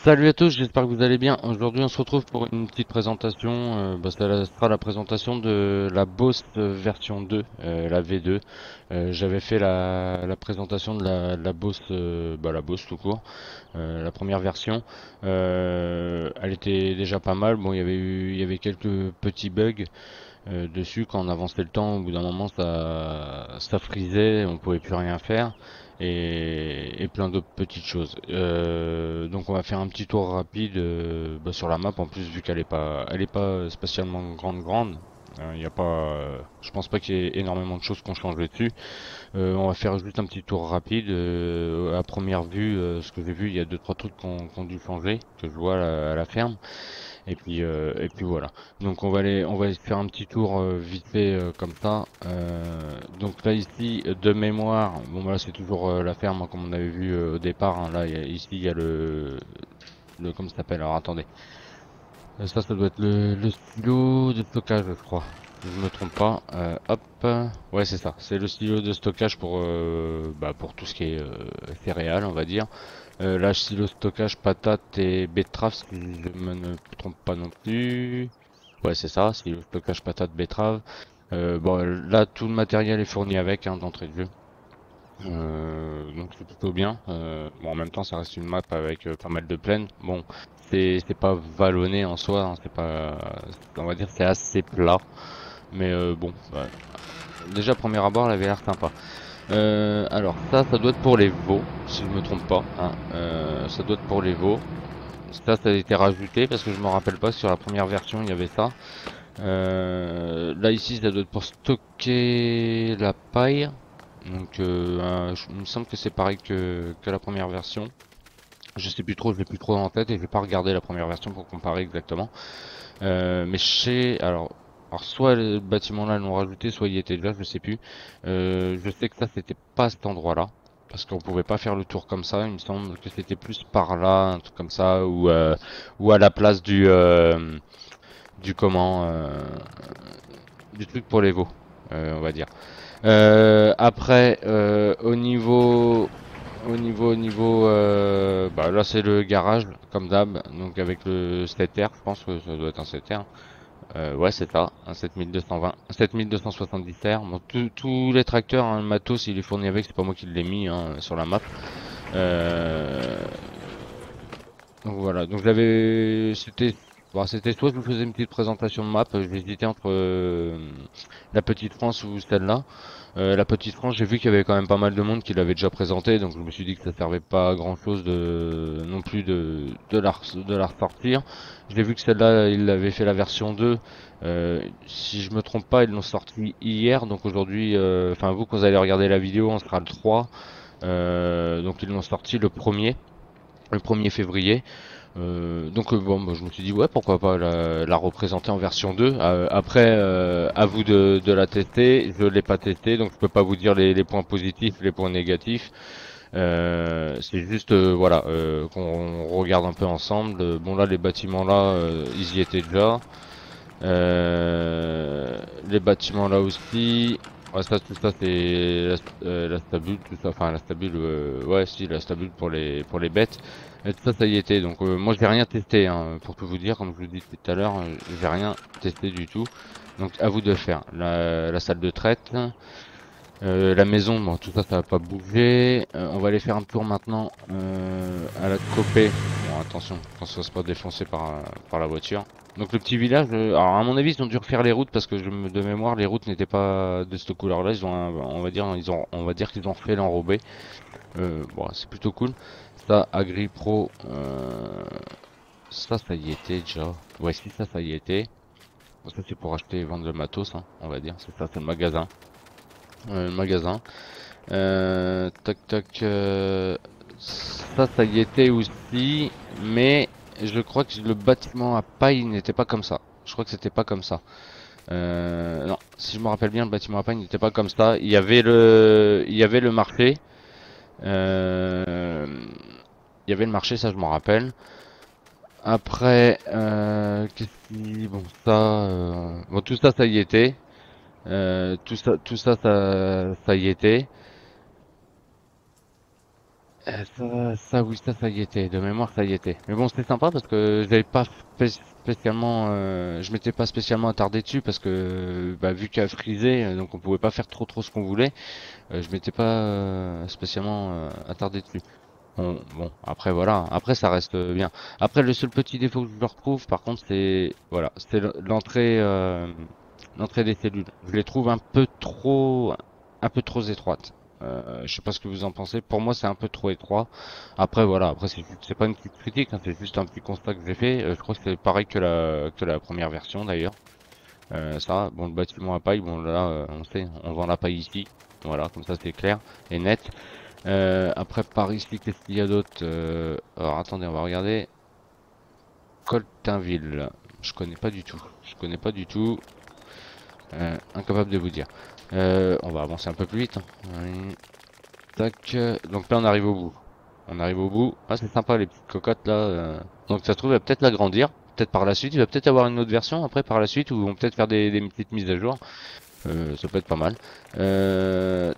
Salut à tous, j'espère que vous allez bien. Aujourd'hui, on se retrouve pour une petite présentation. Ça sera la présentation de la Boss version 2, la V2. J'avais fait la présentation de la Boss, la Boss tout court, la première version. Elle était déjà pas mal. Bon, il y avait quelques petits bugs dessus quand on avançait le temps. Au bout d'un moment, ça frisait, on pouvait plus rien faire et plein d'autres petites choses. Donc on va faire un petit tour rapide sur la map. En plus, vu elle est pas spécialement grande. Il y a pas, je pense pas qu'il y ait énormément de choses qu'on change dessus. On va faire juste un petit tour rapide. À première vue, ce que j'ai vu, il y a deux trois trucs qu'on dû changer, que je vois à la ferme. Et puis voilà. Donc on va aller faire un petit tour vite fait comme ça. Donc là ici, de mémoire, bon voilà c'est toujours la ferme hein, comme on avait vu au départ. Hein. Là ici il y a le comment ça s'appelle? Alors attendez. Ça doit être le stylo de stockage je crois. Si je me trompe pas. Hop. Ouais c'est ça. C'est le stylo de stockage pour tout ce qui est céréales on va dire. Là, stylo stockage patate et betterave, si je me ne trompe pas non plus. Ouais, c'est ça, stylo stockage patate betterave. Bon, là, tout le matériel est fourni avec, hein, d'entrée de jeu. Donc c'est plutôt bien. Bon, en même temps, ça reste une map avec pas mal de plaines. Bon, c'est pas vallonné en soi, hein, c'est pas, on va dire, c'est assez plat. Mais déjà premier abord, elle avait l'air sympa. Alors ça doit être pour les veaux, si je me trompe pas. Hein. Ça doit être pour les veaux. Ça a été rajouté parce que je me rappelle pas sur la première version il y avait ça. Là ici ça doit être pour stocker la paille. Donc il me semble que c'est pareil que la première version. Je sais plus trop, je l'ai plus trop en tête et je vais pas regarder la première version pour comparer exactement. Mais je sais, alors soit le bâtiment là l'ont rajouté, soit il était déjà, je sais plus. Je sais que ça c'était pas à cet endroit-là. Parce qu'on pouvait pas faire le tour comme ça, il me semble que c'était plus par là, un truc comme ça, ou à la place du comment, du truc pour les veaux, on va dire. Après, au niveau, là c'est le garage, comme d'hab, donc avec le 7R, je pense que ça doit être un 7R. Ouais, c'est ça, un 7220, 7270 R. Bon, tous les tracteurs, hein, le matos, il est fourni avec, c'est pas moi qui l'ai mis hein, sur la map. Euh, donc voilà, donc c'était soit je vous faisais une petite présentation de map, j'hésitais entre la petite France ou celle-là. La petite France, j'ai vu qu'il y avait quand même pas mal de monde qui l'avait déjà présenté, donc je me suis dit que ça servait pas à grand chose non plus de la ressortir. J'ai vu que celle-là, il avait fait la version 2. Si je me trompe pas, ils l'ont sorti hier, donc aujourd'hui, enfin vous quand vous allez regarder la vidéo, on sera le 3. Donc ils l'ont sorti le 1er février. Je me suis dit ouais pourquoi pas la représenter en version 2. Après à vous de la tester. Je l'ai pas testé donc je peux pas vous dire les points positifs, les points négatifs. C'est juste qu'on regarde un peu ensemble. Bon là les bâtiments là ils y étaient déjà. Les bâtiments là aussi. Ouais, tout ça c'est la stabule, tout ça, enfin la stabule, ouais si la stabule pour les bêtes. Et tout ça ça y était. Donc moi j'ai rien testé hein, pour tout vous dire, comme je vous le dis tout à l'heure, j'ai rien testé du tout. Donc à vous de faire. La salle de traite, la maison, bon tout ça ça va pas bouger. On va aller faire un tour maintenant à la copée. Bon attention, qu'on se fasse pas défoncer par la voiture. Donc le petit village, alors à mon avis ils ont dû refaire les routes parce que de mémoire les routes n'étaient pas de cette couleur-là. On va dire qu'ils ont refait l'enrobé. Bon c'est plutôt cool. Ça Agri Pro, ça y était déjà. Ouais si ça y était. Bon, ça c'est pour acheter et vendre le matos, hein, on va dire. C'est ça, c'est le magasin. Le magasin. Tac tac. Ça y était aussi, mais je crois que le bâtiment à paille n'était pas comme ça. Je crois que c'était pas comme ça. Non, si je me rappelle bien, le bâtiment à paille n'était pas comme ça. Il y avait le marché. Euh, il y avait le marché, ça je m'en rappelle. Après, bon tout ça, ça y était. Ça y était. Oui, ça y était. De mémoire, ça y était. Mais bon, c'était sympa parce que j'avais pas spécialement, je m'étais pas spécialement attardé dessus parce que, bah, vu qu'elle frisait, donc on pouvait pas faire trop ce qu'on voulait. Je m'étais pas spécialement attardé dessus. Bon, après voilà, après ça reste bien. Après le seul petit défaut que je leur retrouve, par contre, c'est voilà, c'est l'entrée des cellules. Je les trouve un peu trop étroites. Je sais pas ce que vous en pensez. Pour moi, c'est un peu trop étroit. Après voilà, après c'est pas une petite critique, hein, c'est juste un petit constat que j'ai fait. Je crois que c'est pareil que la première version d'ailleurs. Ça, bon, le bâtiment à paille, bon là, on sait, on vend la paille ici. Voilà, comme ça c'est clair et net. Après par ici, qu'est-ce qu'il y a d'autre? Alors attendez, on va regarder. Coltainville. Je connais pas du tout. Je connais pas du tout. Incapable de vous dire. On va avancer un peu plus vite, hein. Tac. Donc là on arrive au bout. On arrive au bout. Ah c'est sympa les petites cocottes là. Donc ça se trouve il va peut-être l'agrandir. Peut-être par la suite. Il va peut-être avoir une autre version après par la suite où on peut peut-être faire des petites mises à jour. Ça peut être pas mal. Euh,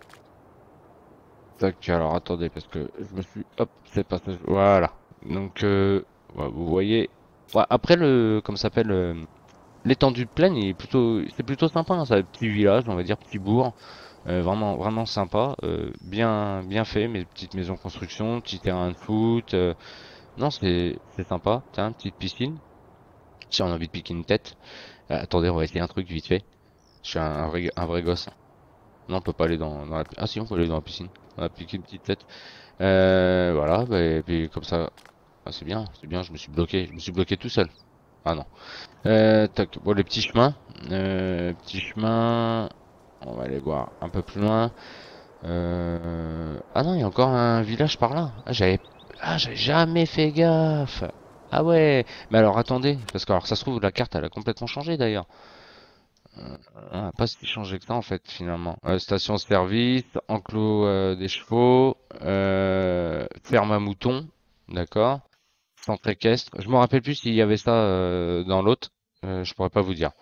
Tac, alors attendez, parce que je me suis... Hop, c'est pas ça. Voilà. Donc, ouais, vous voyez... Ouais, après, comme ça s'appelle, l'étendue de plaine, c'est plutôt sympa, hein, c'est un petit village, on va dire, petit bourg. Vraiment sympa. Bien fait, mes petites maisons de construction, petit terrain de foot. Non, c'est sympa. Tiens, petite piscine. Si on a envie de piquer une tête. Attendez, on va essayer un truc vite fait. Je suis un vrai gosse. Non, on peut pas aller dans la... Ah si, on peut aller dans la piscine. On a piqué une petite tête. Voilà, bah, et puis comme ça, ah, c'est bien, je me suis bloqué tout seul. Ah non. Tac, bon, les petits chemins, on va aller voir un peu plus loin. Ah non, il y a encore un village par là. J'avais jamais fait gaffe. Ah ouais, mais alors attendez, parce que alors ça se trouve la carte elle a complètement changé d'ailleurs. Pas si changé que ça en fait finalement. Station-service, enclos des chevaux, ferme à moutons, d'accord. Centre équestre. Je me rappelle plus s'il y avait ça dans l'autre. Je pourrais pas vous dire.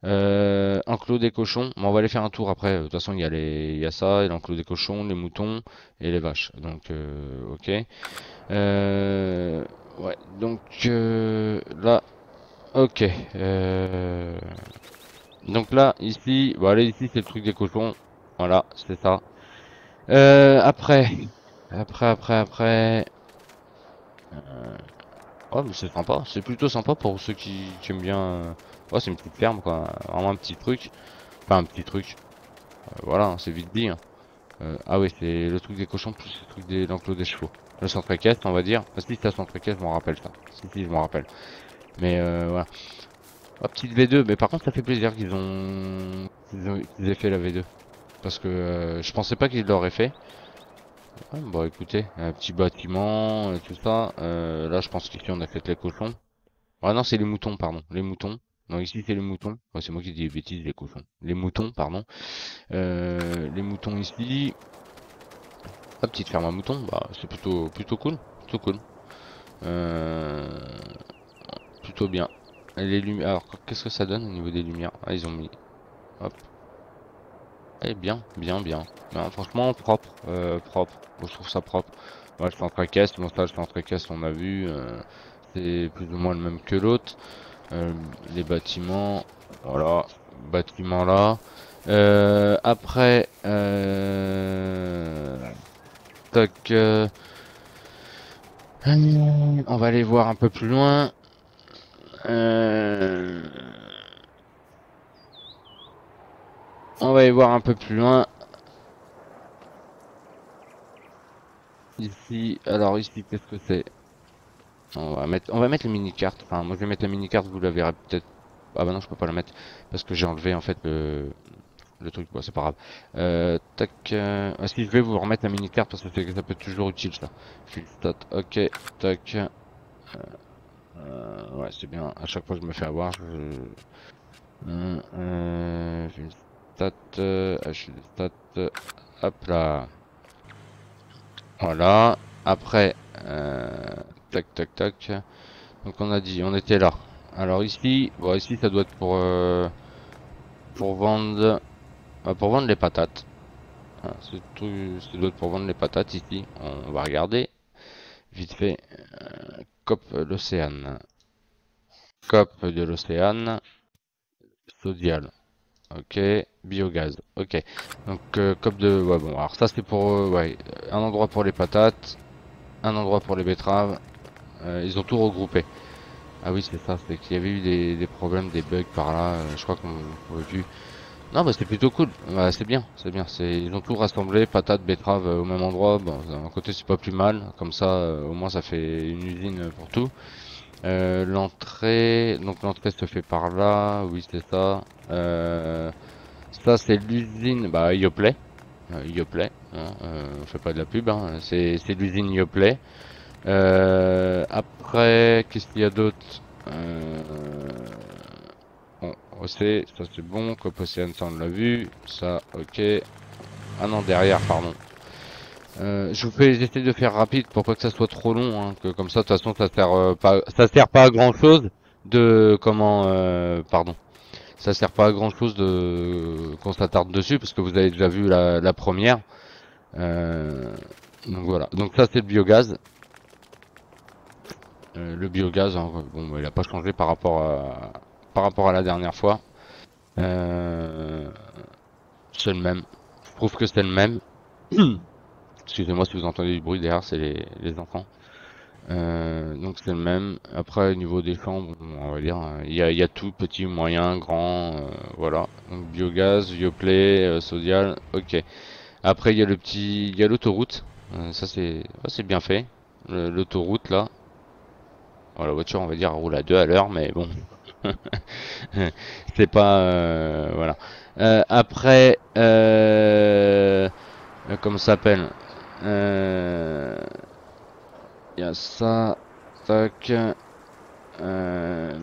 Enclos des cochons. Mais on va aller faire un tour après. De toute façon, il y a ça, et l'enclos des cochons, les moutons et les vaches. Donc, ok. Euh, ouais. Donc là, ok. Donc là, ici, voilà, ici c'est le truc des cochons. Voilà, c'est ça. Après, après. Oh, mais c'est sympa. C'est plutôt sympa pour ceux qui aiment bien. Ouais, c'est une petite ferme, quoi. Vraiment un petit truc. Enfin, un petit truc. Voilà, hein, c'est vite dit, hein. Ah oui, c'est le truc des cochons plus le truc des l'enclos des chevaux. Le centre équestre, on va dire. Ah, si, c'est le centre équestre, je m'en rappelle ça. Si, je m'en rappelle. Mais voilà. Oh, petite V2. Mais par contre, ça fait plaisir qu'ils aient fait la V2. Parce que je pensais pas qu'ils l'auraient fait. Ouais, bon, écoutez, un petit bâtiment, tout ça. Là, je pense qu'ici, on a fait les cochons. Ah non, c'est les moutons, pardon. Les moutons. Non, ici, c'est les moutons. Ouais, c'est moi qui dis des bêtises, les cochons. Les moutons, pardon. Les moutons ici. La petite ferme à moutons, bah, c'est plutôt cool. Plutôt cool. Euh, Plutôt bien. Et les lumières. Alors, qu'est-ce que ça donne au niveau des lumières? Ah, ils ont mis. Hop. Eh bien. Non, franchement, propre. Propre. Moi, je trouve ça propre. Ouais, le centre équestre. Bon, ça, le centre équestre, on a vu. C'est plus ou moins le même que l'autre. Les bâtiments. Voilà. Bâtiment là. Après. Tac. On va aller voir un peu plus loin. Euh, on va aller voir un peu plus loin. Ici, alors ici, qu'est-ce que c'est? On va mettre le mini-carte. Enfin, moi je vais mettre la mini-carte, vous la verrez peut-être. Ah bah non, je peux pas la mettre parce que j'ai enlevé en fait le truc. Bon, c'est pas grave. Tac. Si je vais vous remettre la mini-carte parce que ça peut être toujours utile ça. Fill stat. Ok. Tac. Ouais, c'est bien. À chaque fois que je me fais avoir, fill stat. Fill stat. Hop là. Voilà. Après, tac. Donc on a dit, on était là. Alors ici, bon ici ça doit être pour vendre les patates. Voilà, c'est d'autres pour vendre les patates ici. On va regarder vite fait. COP l'Océane. COP de l'Océane. Sodial. Ok. Biogaz. Ok. Donc COP de... Ouais bon, alors ça c'est pour... ouais, un endroit pour les patates. Un endroit pour les betteraves. Ils ont tout regroupé. Ah oui c'est ça, c'est qu'il y avait eu des problèmes, des bugs par là. Je crois qu'on a vu. Non, bah c'est plutôt cool. Bah, c'est bien, c'est bien. Ils ont tout rassemblé, patates, betteraves au même endroit. Bon, d'un côté c'est pas plus mal. Comme ça, au moins ça fait une usine pour tout. L'entrée, donc l'entrée se fait par là. Oui, c'est ça. Ça c'est l'usine, bah Yoplait. Yoplait, hein, on fait pas de la pub. Hein. C'est l'usine Yoplait. Après, qu'est-ce qu'il y a d'autre? Euh, Bon, OC, ça c'est bon. Cop Océane, ça on l'a vu. Ça, ok. Ah non, derrière, pardon. Je vous fais essayer de faire rapide pour pas que ça soit trop long, hein, que comme ça, de toute façon, ça sert pas à grand chose de comment, pardon, ça sert pas à grand chose de qu'on s'attarde dessus parce que vous avez déjà vu la première. Euh, donc voilà. Donc ça c'est le biogaz. Le biogaz, hein, bon, bah, il a pas changé par rapport à la dernière fois. Euh, c'est le même. Je trouve que c'est le même. Excusez-moi si vous entendez du bruit derrière, c'est les enfants. Donc c'est le même. Après au niveau des chambres, on va dire, il y a tout, petit, moyen, grand, voilà. Donc biogaz, Yoplait, Sodial, ok. Après il y a l'autoroute. Ça c'est bien fait. L'autoroute là. Bon, la voiture on va dire roule à 2 à l'heure, mais bon, c'est pas, voilà. Après, comment ça s'appelle? Euh, Il y a ça, tac. euh,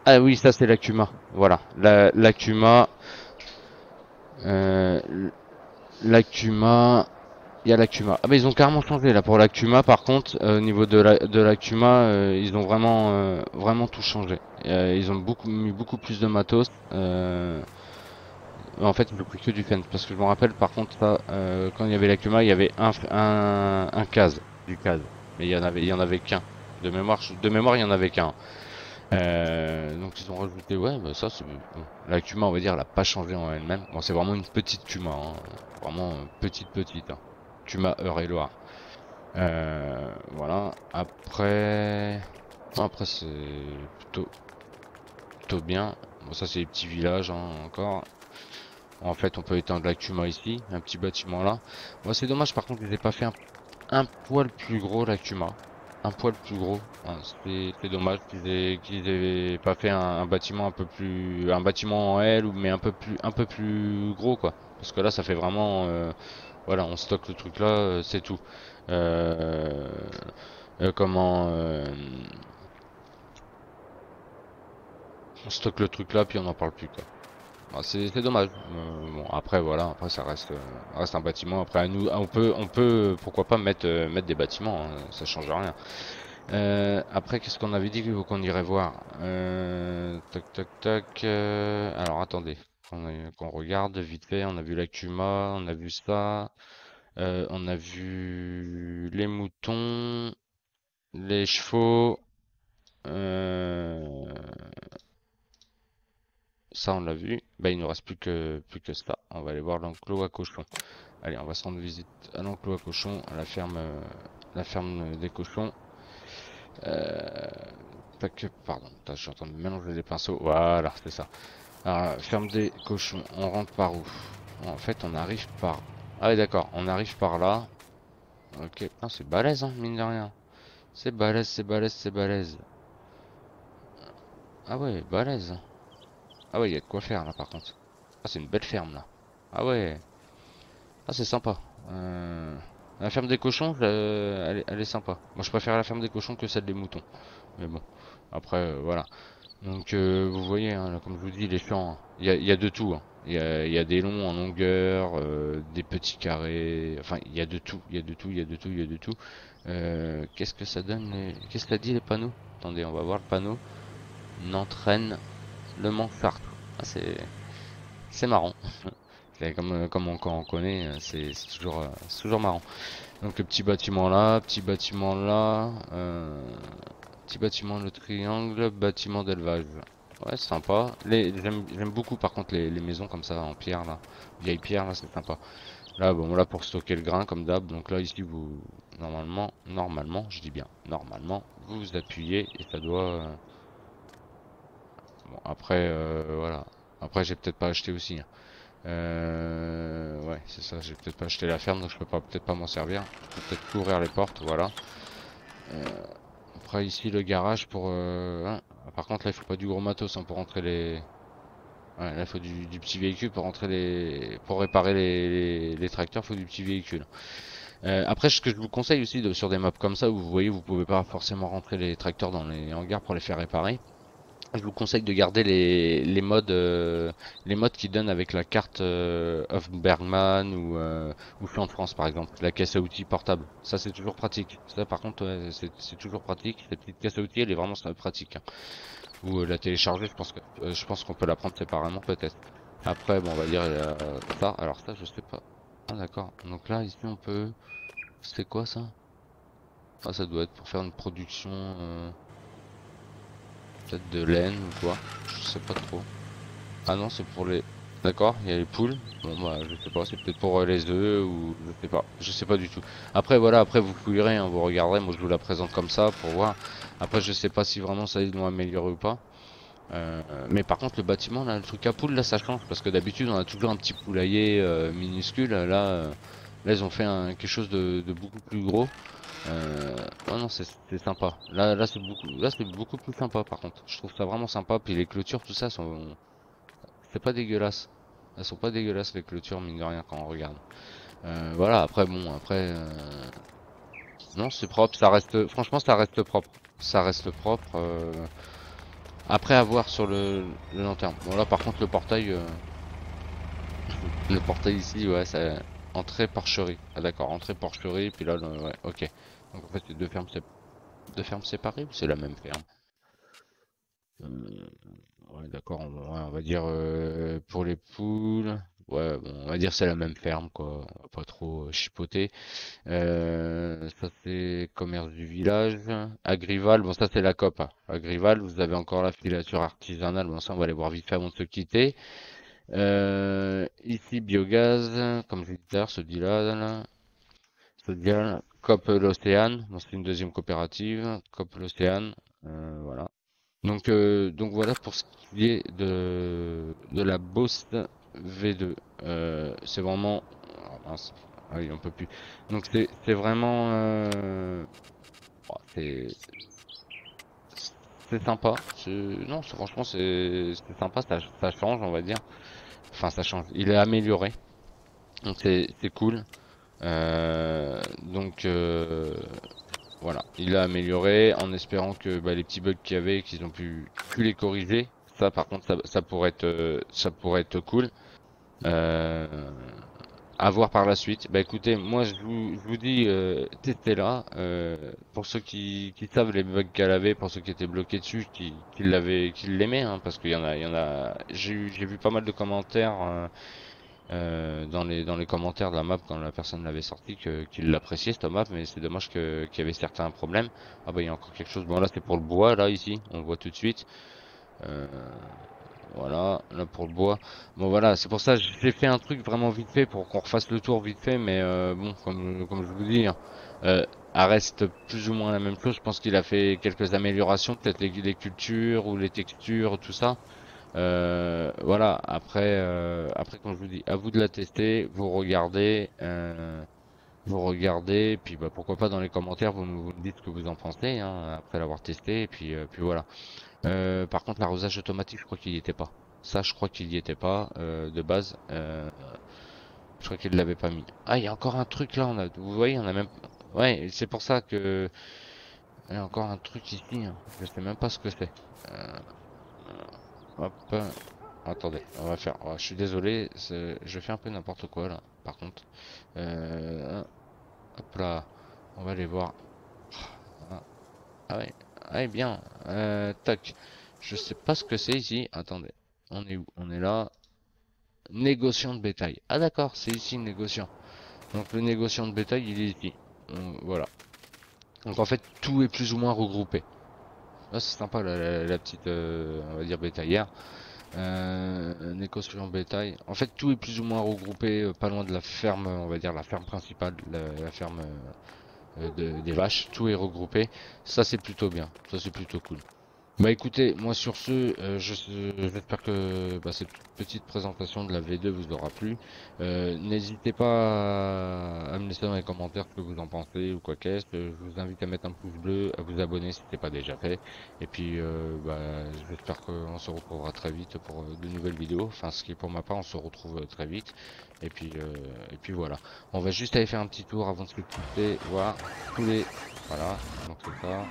Ah oui, ça c'est l'Acuma. Voilà, l'Acuma, euh, l'Acuma. Il y a l'Acuma. Ah bah ils ont carrément changé là pour l'Acuma. Par contre, au niveau de l'Acuma, ils ont vraiment tout changé. Ils ont mis beaucoup plus de matos. En fait, je pris que du fence parce que je me rappelle. Par contre, ça, quand il y avait l'Acuma, il y avait un case du case, mais il y en avait qu'un. De mémoire, il y en avait qu'un. Donc ils ont rajouté, ouais, bah ça c'est bon. La Kuma, on va dire, elle a pas changé en elle-même. Bon, c'est vraiment une petite Kuma, hein. Vraiment petite. Hein. Kuma Eure-et-Loire. Voilà. Après, bon, après c'est plutôt plutôt bien. Bon, ça c'est les petits villages hein, encore. En fait, on peut éteindre la Kuma ici, un petit bâtiment là. Bon, c'est dommage par contre, ils n'aient pas fait un poil plus gros la Kuma. Un poil plus gros. Hein, c'est dommage qu'ils aient pas fait un bâtiment un peu plus, un bâtiment en L, mais un peu plus gros quoi. Parce que là, ça fait vraiment, voilà, on stocke le truc là, c'est tout. Euh, comment, on stocke le truc là, puis on n'en parle plus quoi. Ah, c'est dommage. Bon après voilà, après ça reste un bâtiment. Après à nous, on peut pourquoi pas mettre des bâtiments, hein, ça change rien. Après qu'est-ce qu'on avait dit qu'on irait voir tac. Alors attendez, qu'on regarde vite fait. On a vu l'Acuma, on a vu ça, on a vu les moutons, les chevaux. euh, Ça, on l'a vu. Bah, il nous reste plus que ça. On va aller voir l'enclos à cochons. Allez, on va se rendre visite à l'enclos à cochons, à la ferme des cochons. Euh, pardon, je suis en train de mélanger les pinceaux. Voilà, c'est ça. Alors, ferme des cochons. On rentre par où? En fait, on arrive par. Ah oui, d'accord. On arrive par là. Ok. Ah, c'est balèze, hein, mine de rien. C'est balèze. Ah ouais, balèze. Ah ouais, il y a de quoi faire là, par contre. Ah, c'est une belle ferme là. Ah ouais. Ah, c'est sympa. La ferme des cochons, elle est sympa. Moi, je préfère la ferme des cochons que celle des moutons. Mais bon, après, voilà. Donc, vous voyez, hein, là, comme je vous dis, les champs, hein, il y a de tout. Hein. Il y a des longs en longueur, des petits carrés. Enfin, il y a de tout. Il y a de tout. Qu'est-ce que ça donne Qu'est-ce que ça dit les panneaux? Attendez, on va voir le panneau. N'entraîne le Mans Sartre. Ah, c'est marrant. C'est comme quand on connaît, c'est toujours marrant. Donc le petit bâtiment là, petit bâtiment là, petit bâtiment le triangle, bâtiment d'élevage. Ouais, c'est sympa. J'aime beaucoup par contre les maisons comme ça en pierre là, vieille pierre là, c'est sympa. Là, bon, là pour stocker le grain comme d'hab. Donc là ici vous, normalement, je dis bien, normalement, vous vous appuyez et ça doit. Bon après, voilà. Après j'ai peut-être pas acheté aussi, hein. Ouais, c'est ça. J'ai peut-être pas acheté la ferme, donc je peux pas peut-être pas m'en servir. Je peux peut-être ouvrir les portes, voilà. Après ici le garage pour. Hein. Par contre là il faut pas du gros matos hein, pour rentrer les. Ouais, là il faut du petit véhicule pour rentrer pour réparer les tracteurs, il faut du petit véhicule. Après ce que je vous conseille aussi sur des maps comme ça où vous voyez vous pouvez pas forcément rentrer les tracteurs dans les hangars pour les faire réparer. Je vous conseille de garder les modes qui donnent avec la carte of Bergman ou Flandre France par exemple, la caisse à outils portable. Ça c'est toujours pratique. Ça par contre ouais, c'est toujours pratique. Cette petite caisse à outils elle est vraiment pratique, hein. Ou la télécharger, je pense qu'on peut la prendre séparément peut-être. Après bon on va dire ça. Alors ça je sais pas. Ah d'accord. Donc là ici on peut. C'est quoi ça? Ah ça doit être pour faire une production peut-être de laine ou quoi. Je sais pas trop. Ah non, c'est pour les. D'accord, il y a les poules. Bon bah je sais pas, c'est peut-être pour les œufs ou je sais pas du tout. Après voilà, après vous fouillerez, hein, vous regarderez. Moi je vous la présente comme ça pour voir. Après je sais pas si vraiment ça ils l'ont amélioré ou pas. Mais par contre le bâtiment là, le truc à poules là ça change parce que d'habitude on a toujours un petit poulailler minuscule. Là ils ont fait quelque chose de beaucoup plus gros. Ouais, non c'est sympa. Là c'est beaucoup plus sympa par contre. Je trouve ça vraiment sympa. Puis les clôtures tout ça sont c'est pas dégueulasse. Elles sont pas dégueulasses les clôtures mine de rien quand on regarde. Voilà après bon après non c'est propre ça reste franchement ça reste propre. Ça reste propre. Après à voir sur le long terme. Bon là par contre le portail ici ouais ça entrée porcherie. Ah d'accord entrée porcherie puis là ouais ok. Donc en fait c'est deux fermes séparées ou c'est la même ferme? Euh, Ouais, d'accord, on va dire pour les poules, ouais, bon, on va dire c'est la même ferme, quoi, on va pas trop chipoter. Ça c'est commerce du village. Agrival, bon ça c'est la COP, hein. Agrival, vous avez encore la filature artisanale, bon ça on va aller voir vite fait avant de se quitter. Ici biogaz, comme je disais tout à l'heure, ce dit-là, COP l'Océane, bon, c'est une deuxième coopérative, COP l'Océane, voilà. Donc voilà pour ce qui est de la Boss V2. C'est vraiment. Ah, mince. Ah oui, on peut plus. Donc c'est vraiment. Oh, c'est sympa. Non, franchement c'est sympa. Ça change, on va dire. Enfin, ça change. Il est amélioré. Donc c'est cool. Donc voilà, il a amélioré en espérant que bah, les petits bugs qu'il y avait, qu'ils ont pu les corriger. Ça, par contre, ça pourrait être cool. Euh, à voir par la suite. Bah écoutez, moi je vous dis, testez-la. Pour ceux qui savent les bugs qu'elle avait, pour ceux qui étaient bloqués dessus, qui l'aimaient, hein, parce il y en a. J'ai vu pas mal de commentaires. Dans les commentaires de la map quand la personne l'avait sorti qu'il l'appréciait cette map mais c'est dommage qu'il y avait certains problèmes. Ah bah il y a encore quelque chose. Bon là c'est pour le bois là ici, on le voit tout de suite. Euh, voilà, là pour le bois. Bon voilà, c'est pour ça que j'ai fait un truc vraiment vite fait pour qu'on refasse le tour vite fait mais bon comme je vous dis, hein, elle reste plus ou moins la même chose. Je pense qu'il a fait quelques améliorations, peut-être les cultures ou les textures, tout ça. Voilà, après, comme je vous dis, à vous de la tester, vous regardez, puis bah, pourquoi pas dans les commentaires, vous me dites ce que vous en pensez, hein, après l'avoir testé, et puis voilà. Par contre, l'arrosage automatique, je crois qu'il y était pas. Ça, je crois qu'il y était pas de base. Je crois qu'il l'avait pas mis. Ah, il y a encore un truc là, vous voyez, on a même. Ouais, c'est pour ça que il y a encore un truc ici, hein. Je sais même pas ce que c'est. Euh, Hop. Attendez, je suis désolé, je fais un peu n'importe quoi là, par contre. Hop là, on va aller voir. Ah, ah ouais, ah ouais, bien. Tac. Je sais pas ce que c'est ici. Attendez, on est où? On est là. Négociant de bétail. Ah d'accord, c'est ici négociant. Donc le négociant de bétail, il est ici. Voilà. Donc en fait, tout est plus ou moins regroupé. Là, c'est sympa la petite, on va dire bétaillère. Négociant bétail. En fait, tout est plus ou moins regroupé, pas loin de la ferme, on va dire la ferme principale, la ferme des vaches. Tout est regroupé. Ça, c'est plutôt bien. Ça, c'est plutôt cool. Bah écoutez, moi sur ce, j'espère que cette petite présentation de la V2 vous aura plu. N'hésitez pas à me laisser dans les commentaires ce que vous en pensez ou quoi qu'est-ce. Je vous invite à mettre un pouce bleu, à vous abonner si ce n'est pas déjà fait. Et puis j'espère qu'on se retrouvera très vite pour de nouvelles vidéos. Enfin, ce qui est pour ma part, on se retrouve très vite. Et puis voilà. On va juste aller faire un petit tour avant de se quitter, voir tous les... Voilà, donc c'est ça.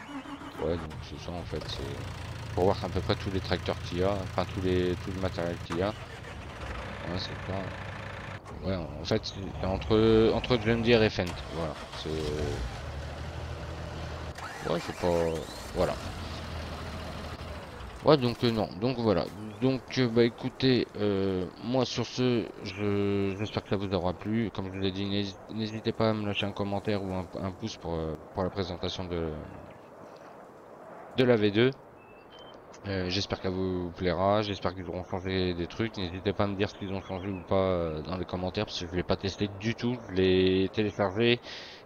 Ouais, donc c'est ça en fait, c'est pour voir à peu près tous les tracteurs qu'il y a, enfin tout le matériel qu'il y a. Ouais, c'est ça. Ouais, en fait, c'est entre John Deere et Fendt. Voilà, c'est ouais, c'est pas voilà. Ouais, donc non, donc voilà. Donc bah écoutez, moi sur ce, j'espère que ça vous aura plu. Comme je vous ai dit, n'hésitez pas à me lâcher un commentaire ou un pouce pour la présentation de la V2. J'espère qu'elle vous plaira, j'espère qu'ils auront changé des trucs. N'hésitez pas à me dire ce qu'ils ont changé ou pas dans les commentaires parce que je ne l'ai pas testé du tout. Je l'ai téléchargé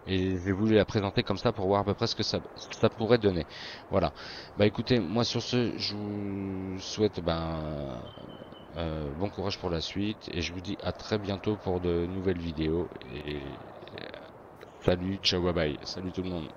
et j'ai voulu la présenter comme ça pour voir à peu près ce que ça pourrait donner. Voilà. Bah écoutez, moi sur ce, je vous souhaite bon courage pour la suite et je vous dis à très bientôt pour de nouvelles vidéos. Et salut, ciao, bye bye. Salut tout le monde.